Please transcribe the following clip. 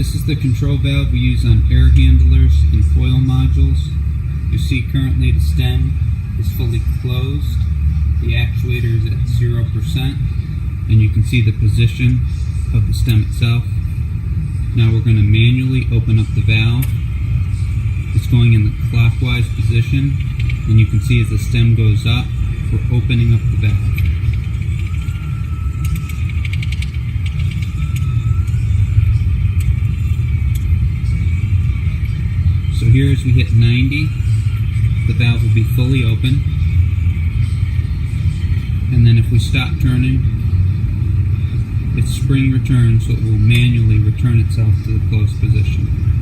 This is the control valve we use on air handlers and coil modules. You see currently the stem is fully closed. The actuator is at 0%, and you can see the position of the stem itself. Now we're going to manually open up the valve. It's going in the clockwise position, and you can see as the stem goes up, we're opening up the valve. So here as we hit 90, the valve will be fully open. And then if we stop turning, its spring returns, so it will manually return itself to the closed position.